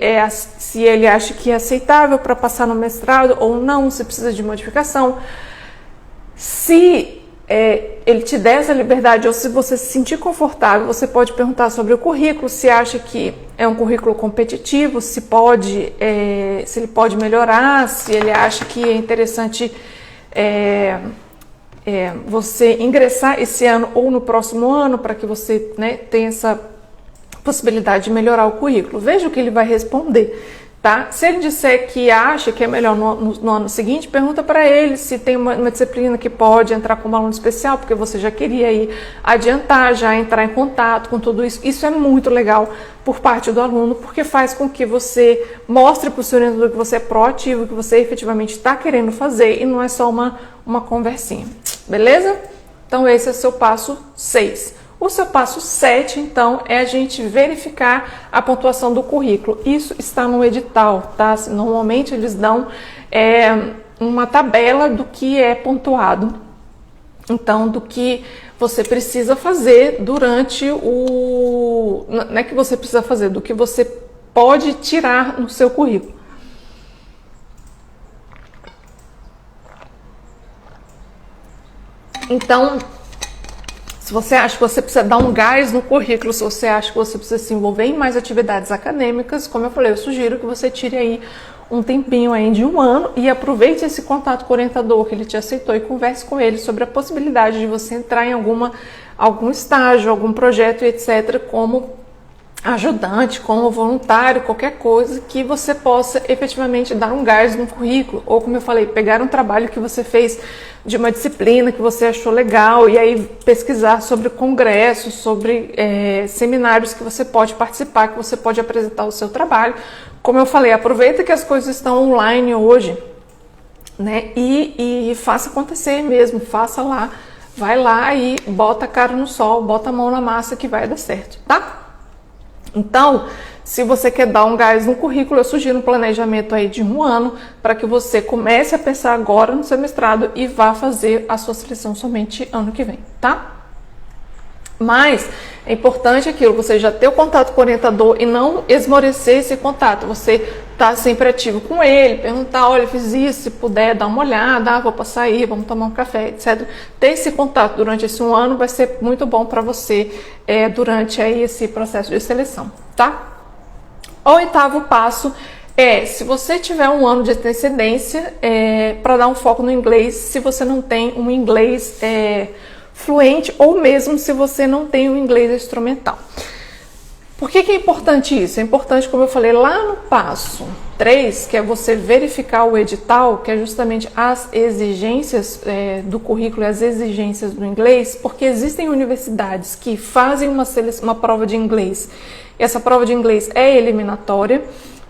ele acha que é aceitável para passar no mestrado ou não, se precisa de modificação. Se ele te der essa liberdade ou se você se sentir confortável, você pode perguntar sobre o currículo, se acha que é um currículo competitivo, se ele pode melhorar, se ele acha que é interessante você ingressar esse ano ou no próximo ano para que você tenha essa possibilidade de melhorar o currículo. Veja o que ele vai responder, tá? Se ele disser que acha que é melhor no ano seguinte, pergunta para ele se tem uma disciplina que pode entrar como aluno especial, porque você já queria aí adiantar, já entrar em contato com tudo isso. Isso é muito legal por parte do aluno, porque faz com que você mostre para o seu orientador que você é proativo, que você efetivamente está querendo fazer e não é só uma conversinha. Beleza? Então esse é o seu passo 6. O seu passo 7, então, é a gente verificar a pontuação do currículo. Isso está no edital, tá? Normalmente eles dão uma tabela do que é pontuado. Então, do que você precisa fazer durante o... Não é que você precisa fazer, do que você pode tirar no seu currículo. Então, se você acha que você precisa dar um gás no currículo, se você acha que você precisa se envolver em mais atividades acadêmicas, como eu falei, eu sugiro que você tire aí um tempinho aí de 1 ano e aproveite esse contato com o orientador que ele te aceitou e converse com ele sobre a possibilidade de você entrar em algum estágio, algum projeto, etc., como ajudante, como voluntário, qualquer coisa que você possa efetivamente dar um gás no currículo, ou como eu falei, pegar um trabalho que você fez de uma disciplina que você achou legal e aí pesquisar sobre congressos, sobre seminários que você pode participar, que você pode apresentar o seu trabalho. Como eu falei, aproveita que as coisas estão online hoje, né? E faça acontecer mesmo, faça lá, vai lá e bota a cara no sol, bota a mão na massa que vai dar certo, tá? Então, se você quer dar um gás no currículo, eu sugiro um planejamento aí de 1 ano para que você comece a pensar agora no seu mestrado e vá fazer a sua seleção somente ano que vem, tá? Mas é importante aquilo, você já ter o contato com o orientador e não esmorecer esse contato. Você tá sempre ativo com ele, perguntar, olha, fiz isso, se puder, dar uma olhada, vou passar aí, vamos tomar um café, etc. Ter esse contato durante esse 1 ano vai ser muito bom para você durante aí esse processo de seleção, tá? O 8º passo é, se você tiver 1 ano de antecedência, para dar um foco no inglês, se você não tem um inglês fluente ou mesmo se você não tem um inglês instrumental. Por que é importante isso? É importante, como eu falei lá no passo 3, que é você verificar o edital, que é justamente as exigências do currículo e as exigências do inglês, porque existem universidades que fazem uma prova de inglês. E essa prova de inglês é eliminatória.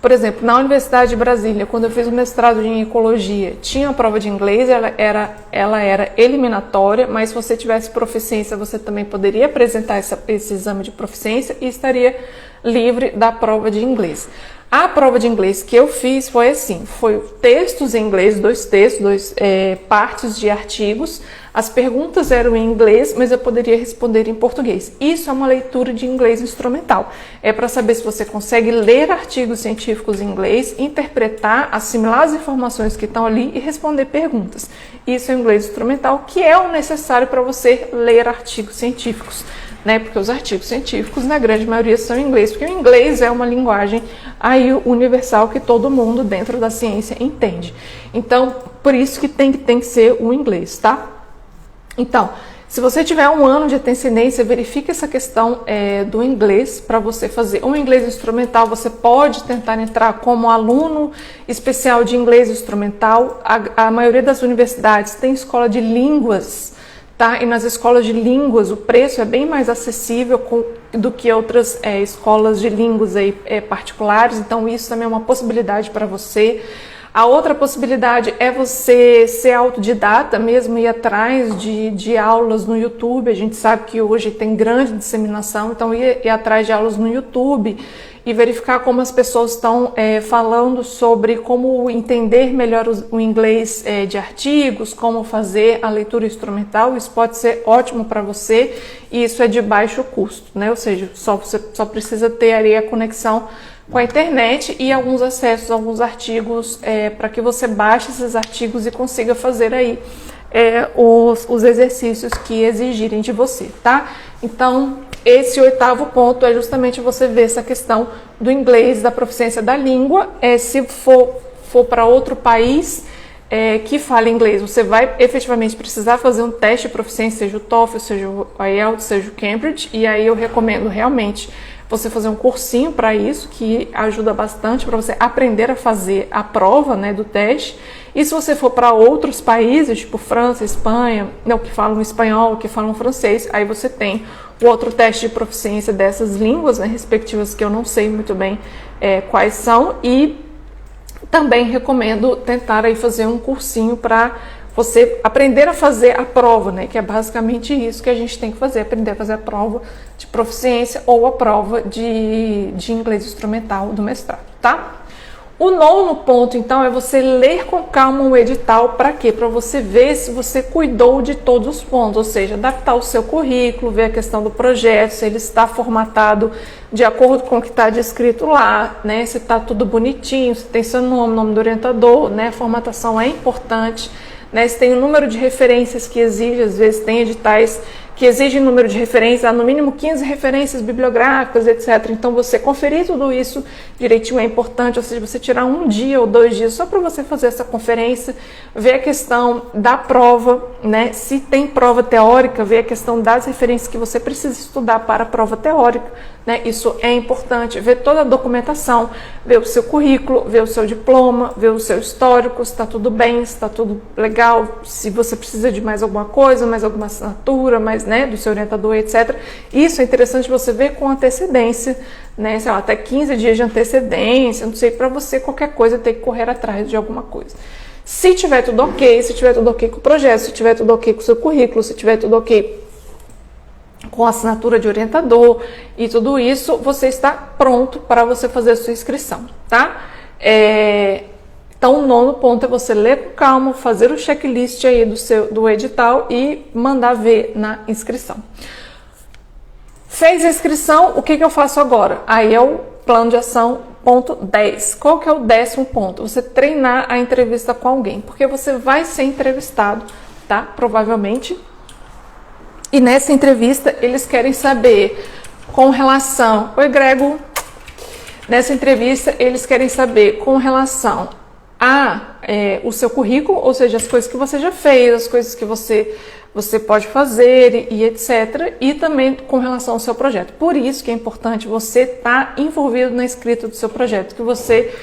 Por exemplo, na Universidade de Brasília, quando eu fiz o mestrado em Ecologia, tinha a prova de inglês, ela era eliminatória, mas se você tivesse proficiência, você também poderia apresentar esse exame de proficiência e estaria livre da prova de inglês. A prova de inglês que eu fiz foi assim, foi textos em inglês, 2 textos, partes de artigos. As perguntas eram em inglês, mas eu poderia responder em português. Isso é uma leitura de inglês instrumental. É para saber se você consegue ler artigos científicos em inglês, interpretar, assimilar as informações que estão ali e responder perguntas. Isso é inglês instrumental, que é o necessário para você ler artigos científicos, né? Porque os artigos científicos, na grande maioria, são em inglês, porque o inglês é uma linguagem aí universal que todo mundo dentro da ciência entende. Então, por isso que tem que ser o inglês, tá? Então, se você tiver 1 ano de antecedência, verifique essa questão do inglês para você fazer um inglês instrumental. Você pode tentar entrar como aluno especial de inglês instrumental. A maioria das universidades tem escola de línguas, tá? E nas escolas de línguas o preço é bem mais acessível do que outras escolas de línguas aí, particulares. Então isso também é uma possibilidade para você. A outra possibilidade é você ser autodidata mesmo, ir atrás de aulas no YouTube. A gente sabe que hoje tem grande disseminação, então ir atrás de aulas no YouTube e verificar como as pessoas estão falando sobre como entender melhor o inglês de artigos, como fazer a leitura instrumental. Isso pode ser ótimo para você e isso é de baixo custo, né? Ou seja, você só precisa ter ali a conexão com a internet e alguns acessos a alguns artigos para que você baixe esses artigos e consiga fazer aí os exercícios que exigirem de você, tá? Então, esse 8º ponto é justamente você ver essa questão do inglês, da proficiência da língua. Se for para outro país que fala inglês, você vai efetivamente precisar fazer um teste de proficiência, seja o TOEFL, seja o IELTS, seja o Cambridge, e aí eu recomendo realmente você fazer um cursinho para isso, que ajuda bastante para você aprender a fazer a prova, né, do teste. E se você for para outros países, tipo França, Espanha, que falam espanhol, que falam francês, aí você tem o outro teste de proficiência dessas línguas, né, respectivas, que eu não sei muito bem quais são. E também recomendo tentar aí fazer um cursinho para você aprender a fazer a prova, né? Que é basicamente isso que a gente tem que fazer, aprender a fazer a prova de proficiência ou a prova de inglês instrumental do mestrado, tá? O 9º ponto, então, é você ler com calma o edital. Para quê? Para você ver se você cuidou de todos os pontos, ou seja, adaptar o seu currículo, ver a questão do projeto, se ele está formatado de acordo com o que está descrito lá, né? Se está tudo bonitinho, se tem seu nome do orientador, né? A formatação é importante, né? Se tem o número de referências que exige, às vezes tem editais que exigem número de referências, no mínimo 15 referências bibliográficas, etc. Então, você conferir tudo isso direitinho é importante, ou seja, você tirar 1 dia ou 2 dias só para você fazer essa conferência, ver a questão da prova, né? Se tem prova teórica, ver a questão das referências que você precisa estudar para a prova teórica, né? Isso é importante, ver toda a documentação, ver o seu currículo, ver o seu diploma, ver o seu histórico, se está tudo bem, se está tudo legal, se você precisa de mais alguma coisa, mais alguma assinatura, mais, né, do seu orientador, etc. Isso é interessante você ver com antecedência, né, sei lá, até 15 dias de antecedência, não sei, para você qualquer coisa ter que correr atrás de alguma coisa. Se tiver tudo ok, se tiver tudo ok com o projeto, se tiver tudo ok com o seu currículo, se tiver tudo ok com a assinatura de orientador e tudo isso, você está pronto para você fazer a sua inscrição, tá? Então, o nono ponto é você ler com calma, fazer o checklist aí do edital e mandar ver na inscrição. Fez a inscrição, o que eu faço agora? Aí é o plano de ação ponto 10. Qual que é o 10º ponto? Você treinar a entrevista com alguém, porque você vai ser entrevistado, tá? Provavelmente. E nessa entrevista, eles querem saber com relação... Oi, Grego. Nessa entrevista, eles querem saber com relação o seu currículo, ou seja, as coisas que você já fez, as coisas que você pode fazer e etc. E também com relação ao seu projeto. Por isso que é importante você estar envolvido na escrita do seu projeto, que você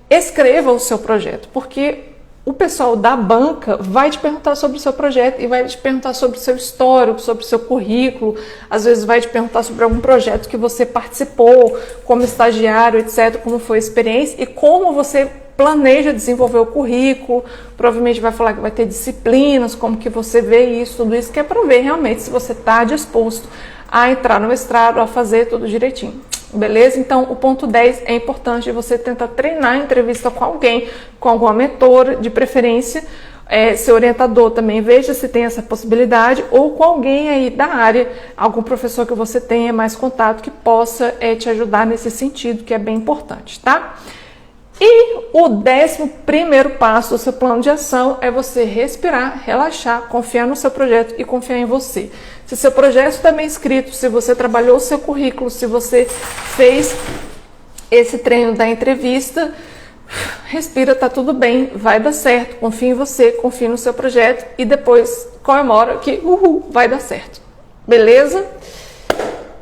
escreva o seu projeto, porque o pessoal da banca vai te perguntar sobre o seu projeto e vai te perguntar sobre o seu histórico, sobre o seu currículo, às vezes vai te perguntar sobre algum projeto que você participou como estagiário, etc., como foi a experiência e como você planeja desenvolver o currículo, provavelmente vai falar que vai ter disciplinas, como que você vê isso, tudo isso, que é para ver realmente se você está disposto a entrar no mestrado, a fazer tudo direitinho. Beleza? Então, o ponto 10 é importante você tentar treinar a entrevista com alguém, com alguma mentora, de preferência, seu orientador também, veja se tem essa possibilidade, ou com alguém aí da área, algum professor que você tenha mais contato, que possa te ajudar nesse sentido, que é bem importante, tá? E o 11º passo do seu plano de ação é você respirar, relaxar, confiar no seu projeto e confiar em você. Se seu projeto está bem escrito, se você trabalhou o seu currículo, se você fez esse treino da entrevista, respira, tá tudo bem, vai dar certo, confia em você, confia no seu projeto e depois comemora que vai dar certo. Beleza?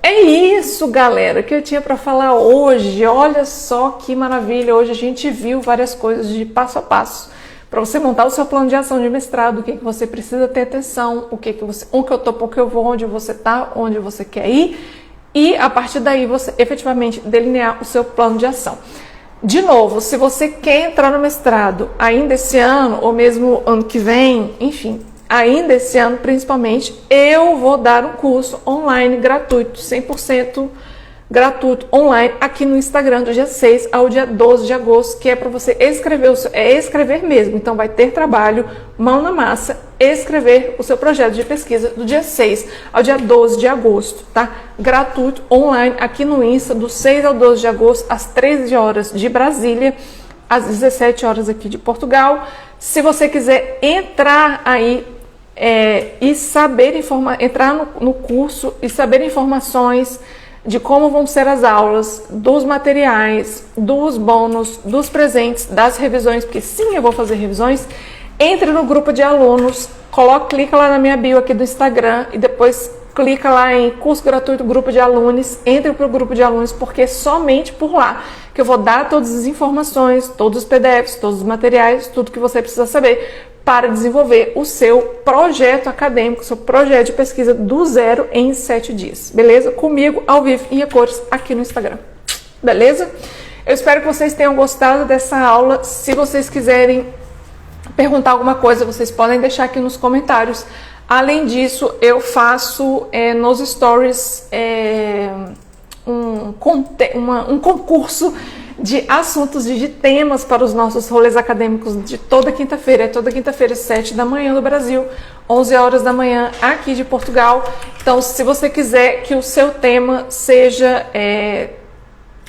É isso, galera, que eu tinha para falar hoje. Olha só que maravilha, hoje a gente viu várias coisas de passo a passo para você montar o seu plano de ação de mestrado, o que você precisa ter atenção, onde eu tô, porque eu vou, onde você tá, onde você quer ir, e a partir daí você efetivamente delinear o seu plano de ação. De novo, se você quer entrar no mestrado ainda esse ano, ou mesmo ano que vem, enfim, ainda esse ano principalmente, eu vou dar um curso online gratuito, 100% gratuito, online, aqui no Instagram, do dia 6 ao dia 12 de agosto, que é para você escrever, escrever mesmo, então vai ter trabalho, mão na massa, escrever o seu projeto de pesquisa do dia 6 ao dia 12 de agosto, tá? Gratuito, online, aqui no Insta, do 6 ao 12 de agosto, às 13 horas de Brasília, às 17 horas aqui de Portugal. Se você quiser entrar aí e saber entrar no curso e saber informações de como vão ser as aulas, dos materiais, dos bônus, dos presentes, das revisões, porque sim, eu vou fazer revisões, entre no grupo de alunos, clica lá na minha bio aqui do Instagram e depois clica lá em curso gratuito, grupo de alunos, entre para o grupo de alunos, porque é somente por lá que eu vou dar todas as informações, todos os PDFs, todos os materiais, tudo que você precisa saber para desenvolver o seu projeto acadêmico, seu projeto de pesquisa do zero em 7 dias, beleza? Comigo, ao vivo, em a cores, aqui no Instagram, beleza? Eu espero que vocês tenham gostado dessa aula. Se vocês quiserem perguntar alguma coisa, vocês podem deixar aqui nos comentários. Além disso, eu faço nos stories um concurso de assuntos e de temas para os nossos rolês acadêmicos de toda quinta-feira. É toda quinta-feira, 7 da manhã do Brasil, 11 horas da manhã aqui de Portugal. Então, se você quiser que o seu tema seja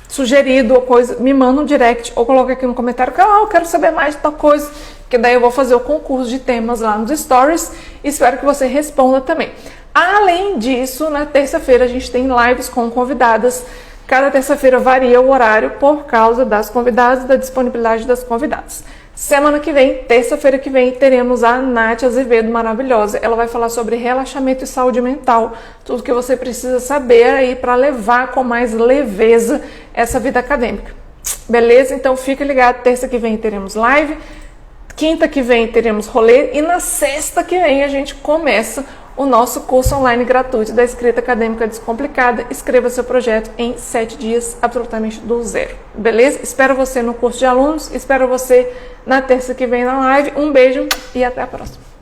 sugerido ou coisa, me manda um direct ou coloca aqui no comentário que eu quero saber mais de tal coisa, que daí eu vou fazer o concurso de temas lá nos stories e espero que você responda também. Além disso, na terça-feira a gente tem lives com convidadas. Cada terça-feira varia o horário por causa das convidadas, da disponibilidade das convidadas. Semana que vem, terça-feira que vem, teremos a Nath Azevedo, maravilhosa. Ela vai falar sobre relaxamento e saúde mental, tudo que você precisa saber aí para levar com mais leveza essa vida acadêmica. Beleza? Então fique ligado, terça que vem teremos live. quinta que vem teremos rolê e na sexta que vem a gente começa o nosso curso online gratuito da escrita acadêmica descomplicada. Escreva seu projeto em 7 dias, absolutamente do zero. Beleza? Espero você no curso de alunos, espero você na terça que vem na live. Um beijo e até a próxima.